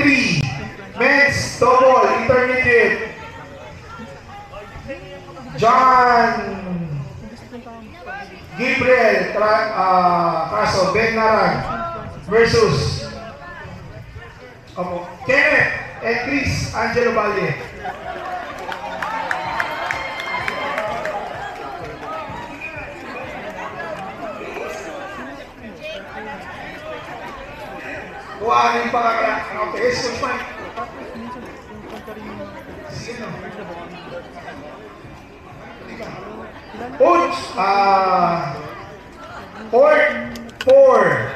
4-3. Men's double intermediate. John Gabriel Caso Bennaran versus Kenneth and Chris Angelo Valle. Ano yung pakakala? Okay, so fine. Coach, court 4.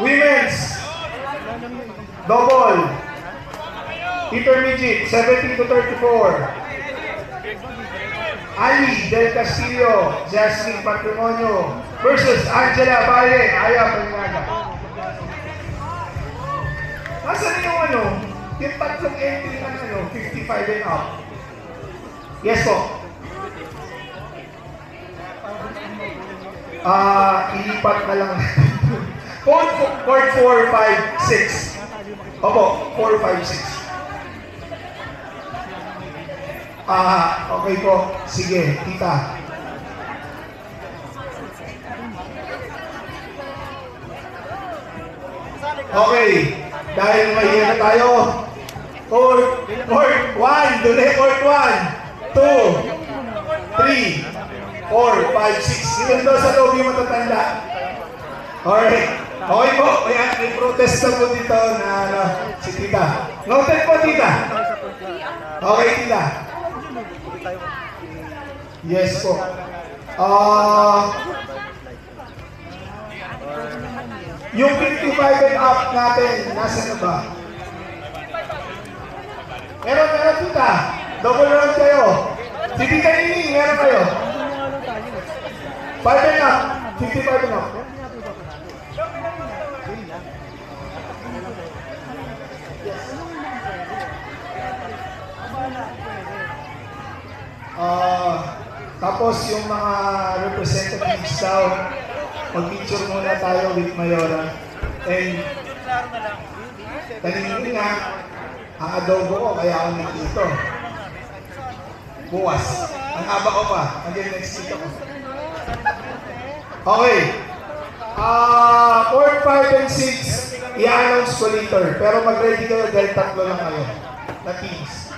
Women's double intermediate 17 to 34. Ali Del Castillo, Jasmine Patrimonio versus Angela Valle. Ayaw Pagnaga. Nasaan yung yung tatlong entry ng 55 and up? Yes po. Ilipat na lang. Court 4, 5, 6. Opo, 4, 5, 6. Okay po. Sige, tita. Okay. Dahil may na tayo. Court 1. Dule, court 1, 2, 3, 4, 5, 6. Dito daw sa loob yung matatanda. Alright. Okay po. May protest na po dito na si tita. Noted po, tita. Okay, tita. Yes po. Yung 55 and up natin, nasa na ba? Meron tita. Double round kayo. Si tita Nining, meron kayo. 5 and up. 55 and up. Tapos yung mga representatives daw, mag-picture muna tayo with Mayora. And kanina nga, adobo ko kaya ako nandito. Bukas. Ang haba ko pa. Hanggang next week ako. Okay. Court 5 and 6, i-announce ko later. Pero mag-ready kayo dahil tatlo lang kayo na teams.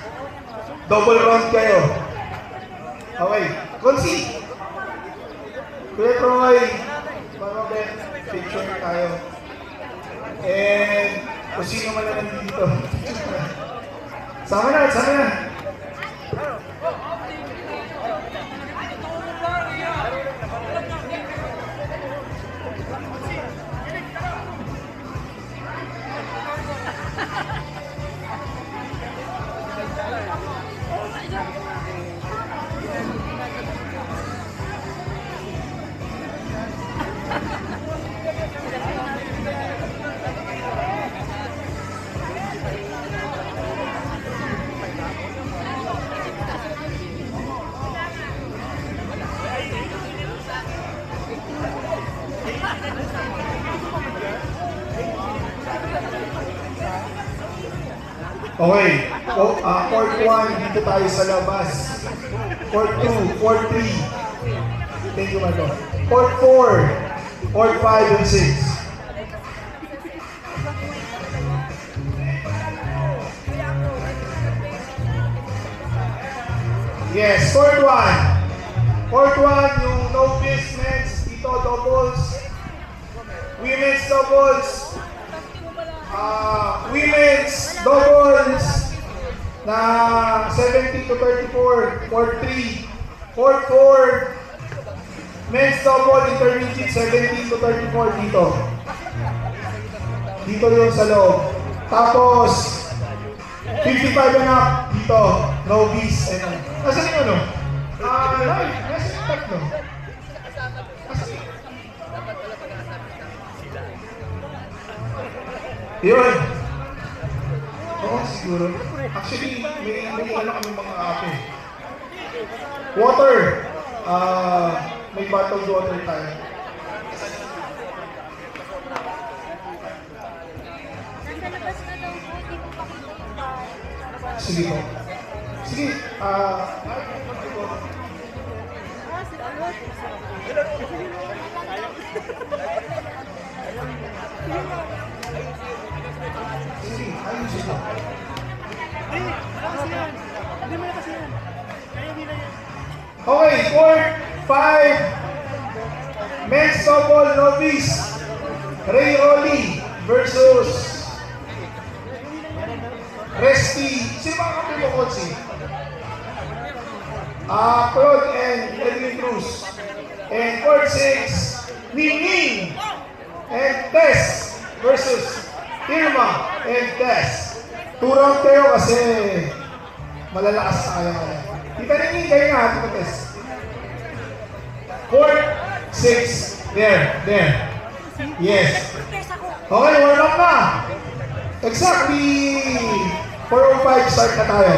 Double round kayo. Okay. Consi. Kuya Troy. Marobet. Picture tayo. And kung sino man na nandito. Sama na. Okay. Court 1, dito tayo sa labas. Court 2, Court 3. Thank you, Marco. Court 4, Court 5 and 6. Yes, Court 1. Court 1, yung novice men's, dito doubles. Women's doubles. Women's doubles na 70 to 34, Court 3, Court 4, men's double intermediate 70 to 34 dito. Dito yung sa loob. Tapos 55 and up dito, novice and nasaan yung ano? Nasaan yung tatlo? Yun. Oo, siguro. Actually, may ano kami mga ate. Water. May bottled water tayo. labas na daw po, hindi ko pakita yung bahay. Sige po. Sige, sige, ayusin po. Okay, court 5. Men's softball novice. Ray Rolly versus Resty. Sino ba ang kapil mo, Kotsi? Claude and Edwin Cruz. And court 6, Ning and Tess versus Irma and Tess. 2 round kayo kasi malalakas na kayo. Tita Ning, kayo nga, Tita Tess. Court 6. There. Yes. Okay, warm up na. Exactly 4:05 start na tayo.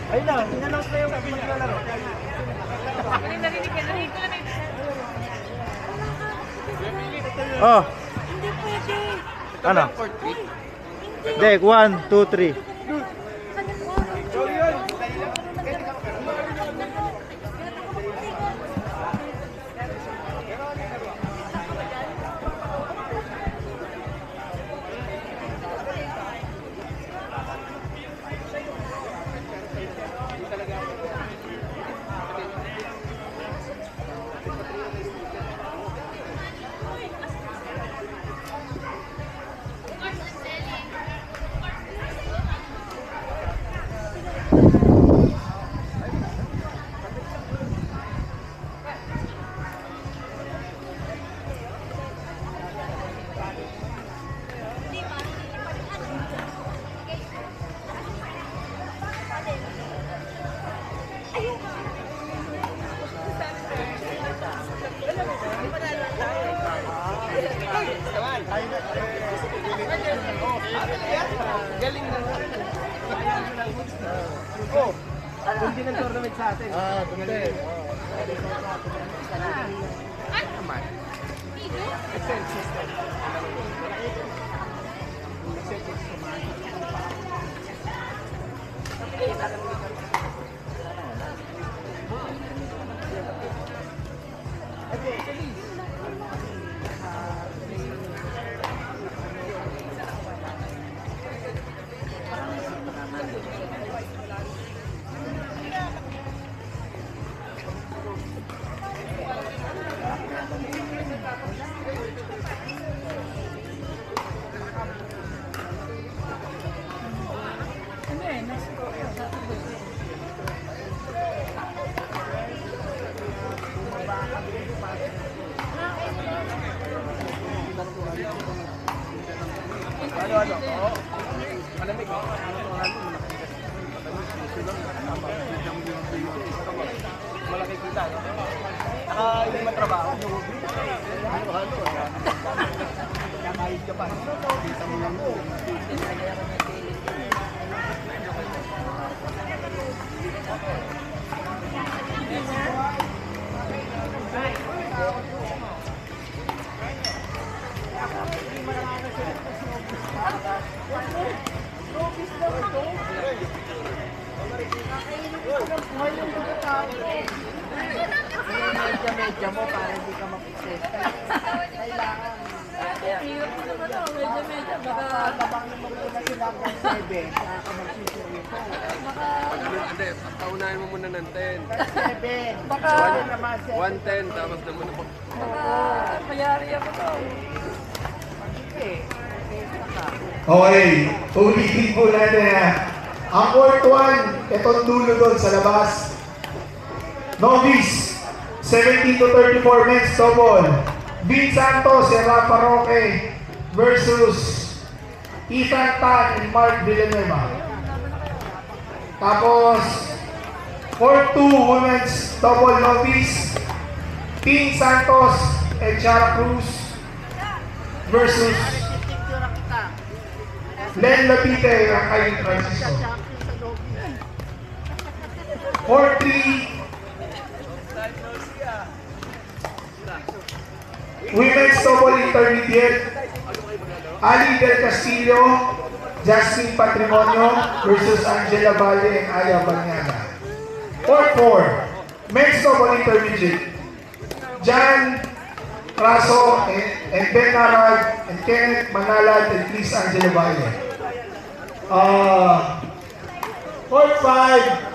Ayun na, in-announce na yung maglalaro. Oh. Hindi pwede. Ano? Deck, 1, 2, 3. Galing na. Oh, hindi ng tournament sa atin. Hindi. Ano naman? Excel system. Ano? Oo. Malamig. Malaki kita, no? Hindi matrabaho. Halo. Kahit ka pa. Kita mo lang mo. Medya mo para hindi ka mapikses. Kailangan. Medya. Baka Tabang naman muna sila ng 7. Saka ka magsisuryo ko. Hindi, paunahin mo muna ng 10. 7. Baka 110, tapos naman na mayari ako to. Sige. Okay, ulitin po natin na ang court 1, itong dulo doon sa labas. Novice, 17 to 34 men's softball. Vin Santos and Rafa Roque versus Ethan Tan and Mark Villanueva. Tapos, court 2, women's double novice. Ping Santos and Chara Cruz versus Len Lapite and Kyle Francisco. Court 3, Women's Double Intermediate, Ali Del Castillo, Jasmine Patrimonio versus Angela Valle and Aya Banyana. Court 4, Men's Double Intermediate, Jan Raso and Ben Narag and Kenneth Manalad and Chris Angela Valle. Court 5,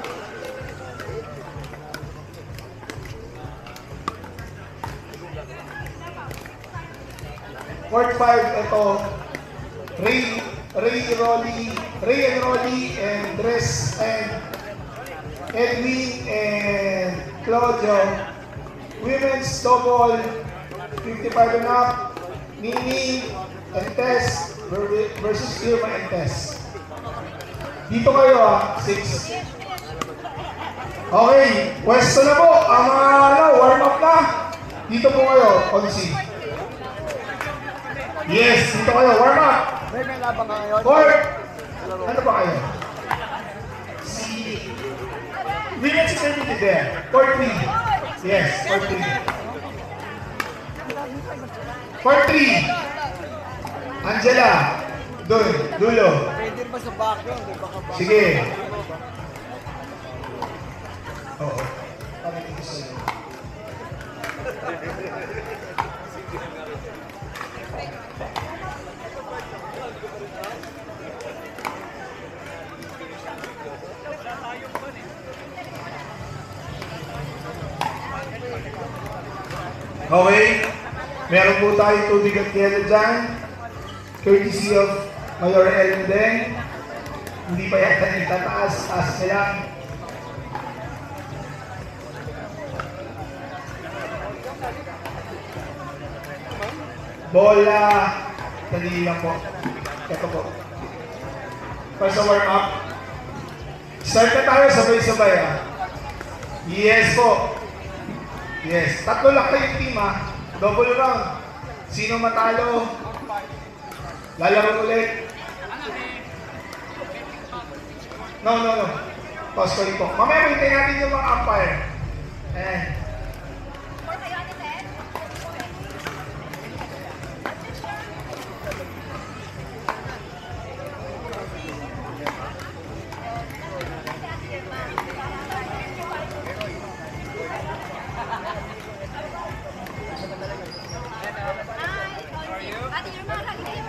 Court 5, ito, Ray and Rolly and Dres and Edwin and Claudio. Women's double, 55 and up, Nini and Tess versus Irma and Tess. Dito kayo 6. Okay, pwesto na po. Ang warm up na. Dito po kayo, Onsi. Yes, dito kayo, warm up. May labang ka ngayon? Court, ano ba kayo? Si Women's Intermediate there. Court 3. Yes, Court 3. Court 3. Angela, doon, dulo. Pwede ba sa background? Di ba ka ba? Sige. Oo. Parang ito sa'yo. Okay, meron po tayo tubig at yelo dyan. Courtesy of Mayor Ellen din. Hindi pa yata itataas, taas nila. Bola, dali lang po. Ito po. Para sa warm up. Start na tayo, sabay-sabay Yes po. Yes. 3 lang kayong team Double round. Sino matalo? Lalaro ulit. No. Pause ko rin po. Mamaya hintayin natin yung mga umpire. Ate Irma, lagi kayo.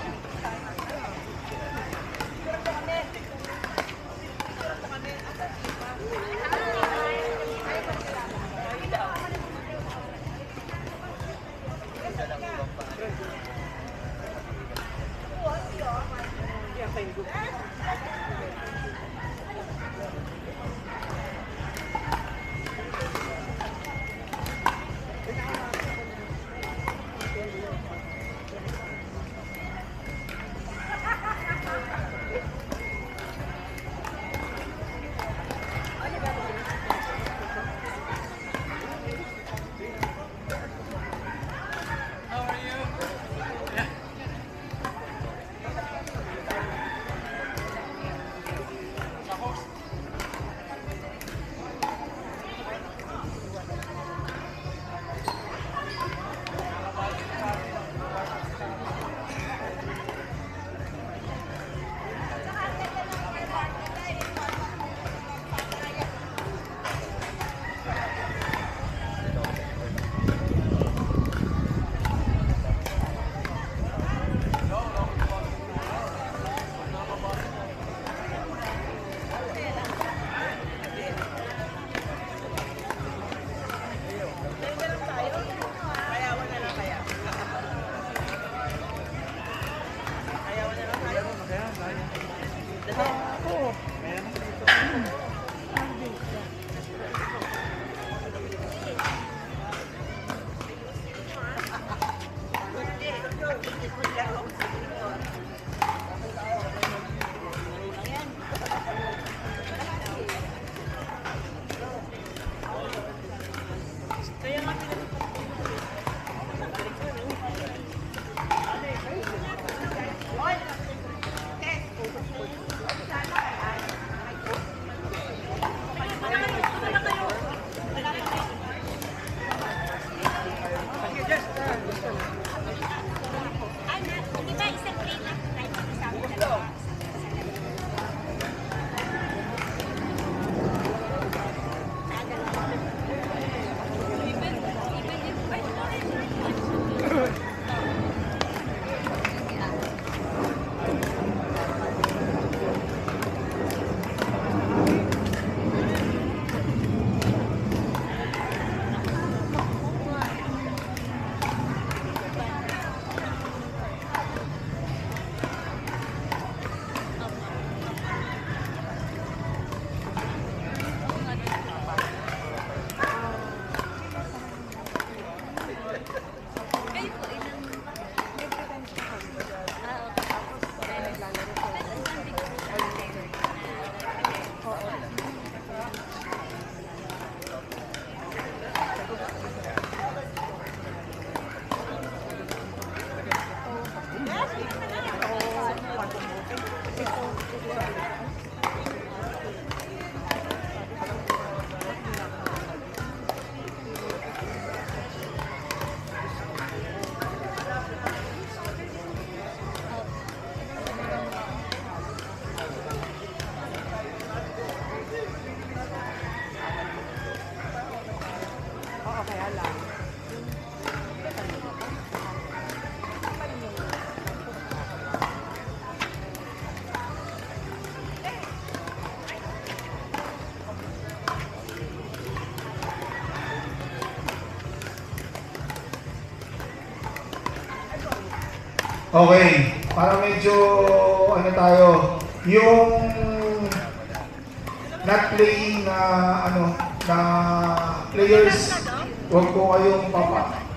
Okay, para medyo ano tayo, yung not playing na na players, huwag po kayong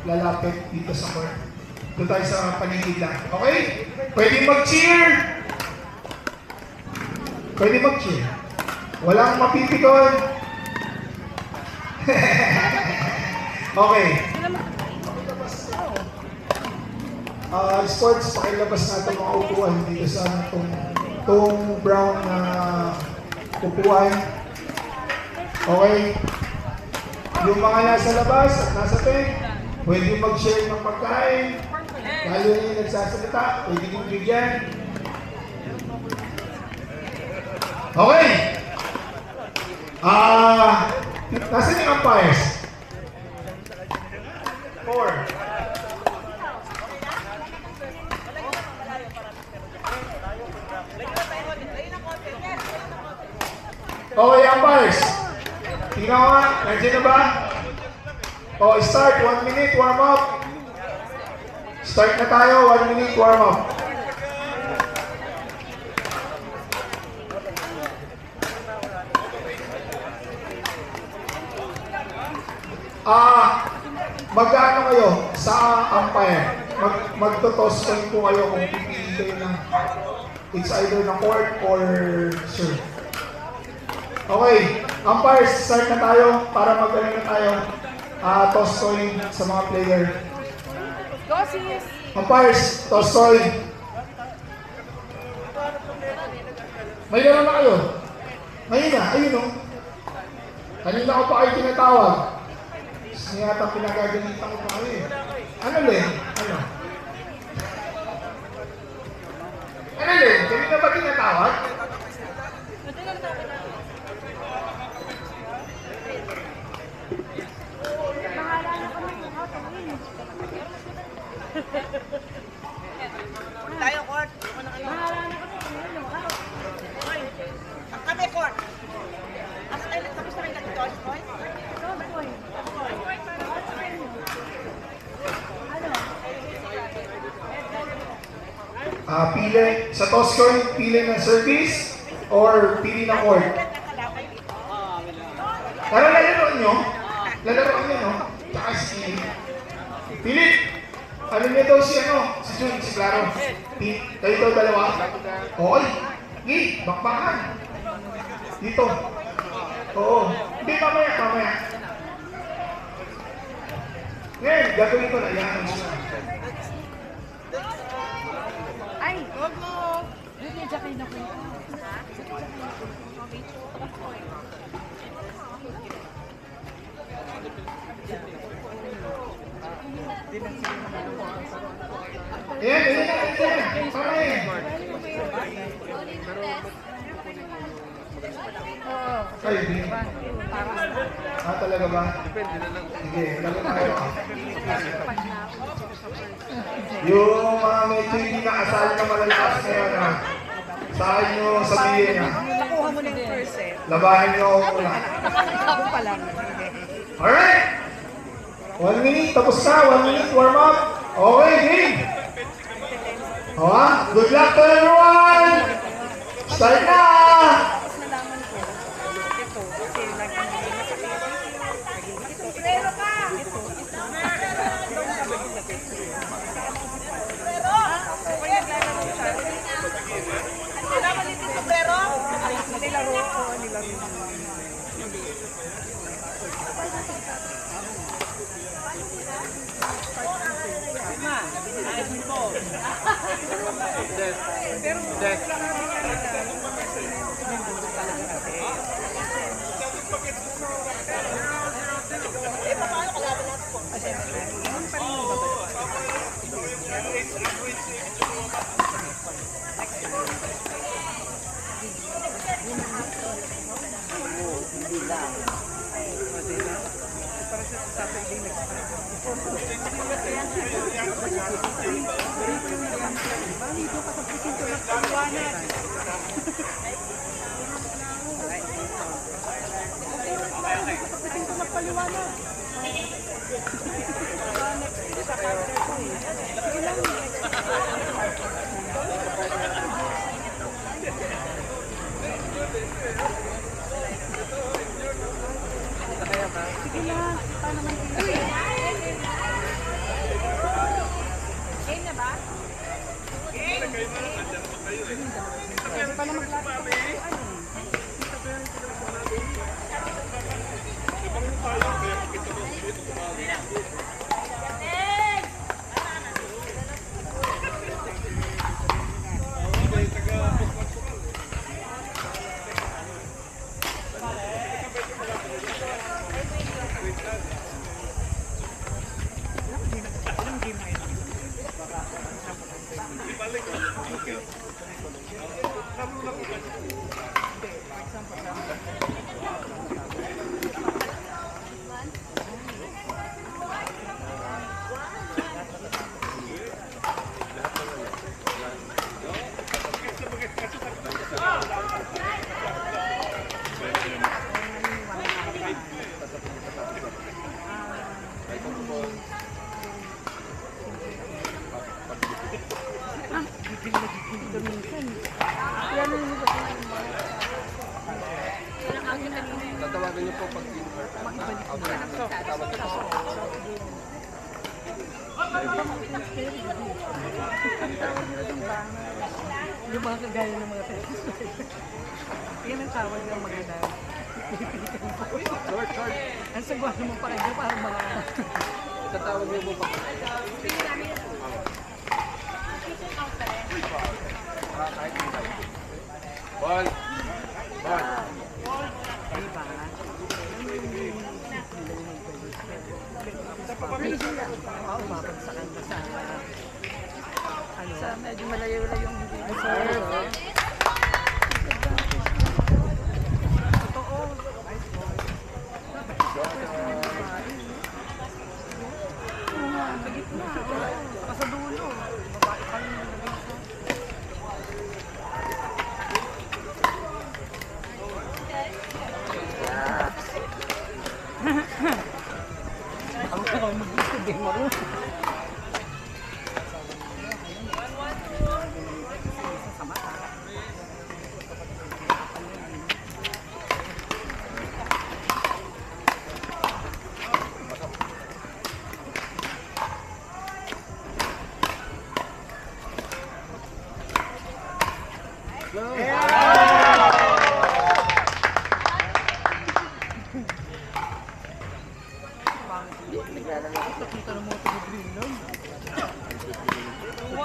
lalapit dito sa court. Doon tayo sa paligid lang. Okay? Pwede mag-cheer. Pwede mag-cheer. Walang mapipikon. Okay. Sports, pakilabas natin mga upuan dito sa itong brown na upuan. Okay. Yung mga nasa labas at nasa tent, pwede mag-share ng pagkain. Lalo na yung nagsasalita, pwede yung bigyan. Okay. Nasaan yung umpires? 4. Okay, umpires. Tingnan ko nga, nandiyan na ba? Start, 1 minute, warm up. Start na tayo, 1 minute, warm up. Mag-ano kayo sa umpire? Magtotoss po kayo kung pipili kayo ng it's either na court or serve. Okay, umpires, start na tayo para mag-ano na tayo. Toss coin sa mga player. Umpires, toss coin. May laro na kayo. Ngayon na, ayun o. Kanina ko pa kayo tinatawag. Yata pinagagalitan ko pa kayo eh. Ano Len? Ano? Ano Len? Kanina ba tinatawag? Tayo, court. Kami, court. Tapos na rin nag-toss, boy? Pili sa toss coin, pili ng service or pili ng court. Pero lalaroan nyo, no? Tsaka si pili. Ano niya daw si Jun, si Claro. Kayo daw dalawa? Okay. Hindi, bakbakan. Dito. Oo. Hindi, mamaya. Ngayon, gagawin ko na yan. Ay! Huwag mo! Hindi, Jackie na ko. Ayan. Pamay. Ay, hindi. Talaga ba? Depende na lang. Sige, lalo tayo. Yung mga medyo hindi nakasali na malalakas ngayon saan nyo sabihin na? Nakuha mo na yung first eh. Labanan nyo ako muna. Ako pa lang. Alright! 1 minute, tapos na. 1 minute, warm up. Okay, game! Good luck to everyone! Start na! Nalaman ko. Ito, kasi Pero ka! nilaro ko. Paliwanag. Tatawagan niyo po pag Yung mga kagaya ng mga text. Yan ang tawag ng mga na. short. Ang sagwa naman pa kayo, parang mga... Tatawag niyo po pag Ball. Diba? Oo, babagsakan ko sa... Ano? Sa medyo malayo-layo yung hindi. Totoo. Sa gitna. Saka sa dulo. Babae pa rin yung naging sa... Ang kakaw mag-gusto mo rin. Nakita ng mga taga-green lang.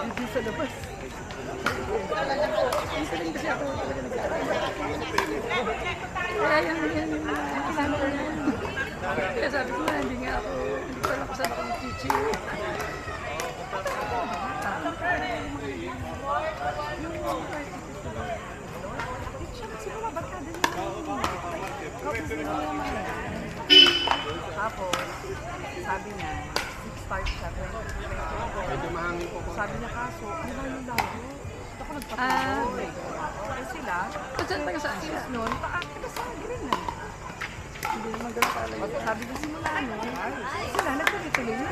Hindi sa labas. Kaya yan yung kasama ko yan. Kaya sabi ko na, hindi nga ako, hindi ko alam kasama ko ng teacher. Siguro barkada niya. Kapos nila naman. Tapos, sabi niya, 6-5 siya, 20. Medyo mahangin po. Sabi niya kaso, ano ba yung lago? Ako nagpatuloy. Kaya sila, Taga saan siya? noon, taga-sagi rin na. Hindi naman ganun pala yun. Sabi ko simula noon, sila nagtuloy na.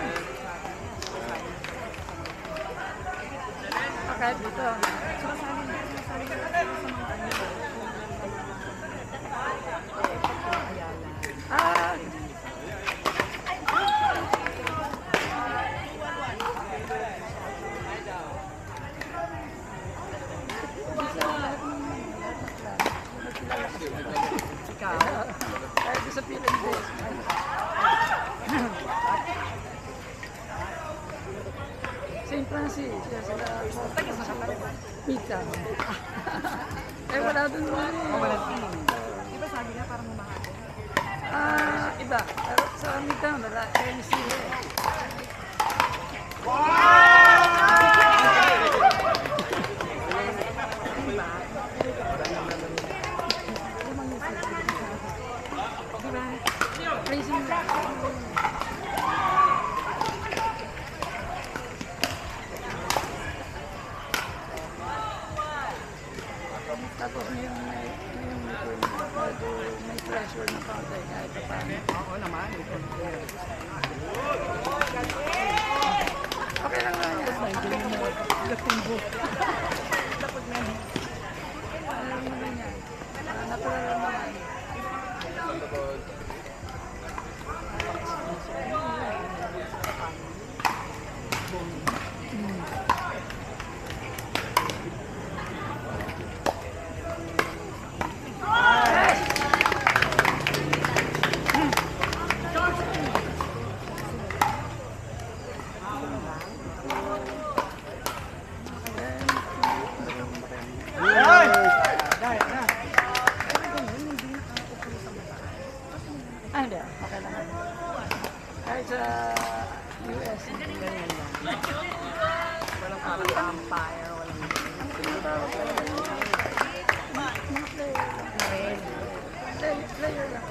Kahit dito. Saka sabi niya, sa mga kanila. Ah! Ikaw, Kahit sa Philippines. St. Francis, sila Mika. Wala dun naman eh. walang tingin. Di ba sabi niya parang umahati? Iba. Pero sa Mika, wala. MC eh. Racing lang. Tapos ngayong may pressure na konti kahit pa paano. Oo naman. Okay lang nga yan. Gatimbo. Alam mo rin yan. Natural naman. sa US. Ganyan lang. Walang parang vampire, walang Mga player lang. Player lang.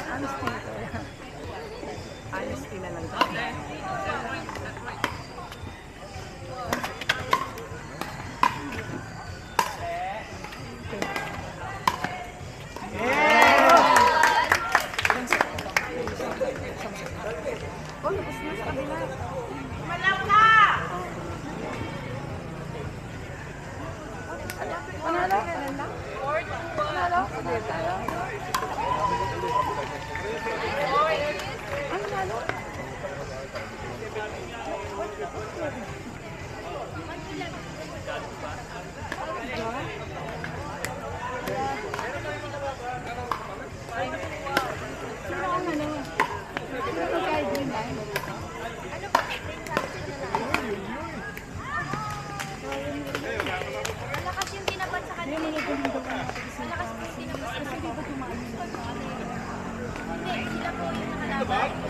Honesty ito. honesty na lang. Oh, labas na sa kabila. Panalo? Panalo? Sige tayo. Ano nalo? Sino ang ano? Sino kay Green Line? Malakas yung tinapat sa kanila. Malakas po yung tinapat sa kanila. Hindi, sila po yung nakalaban.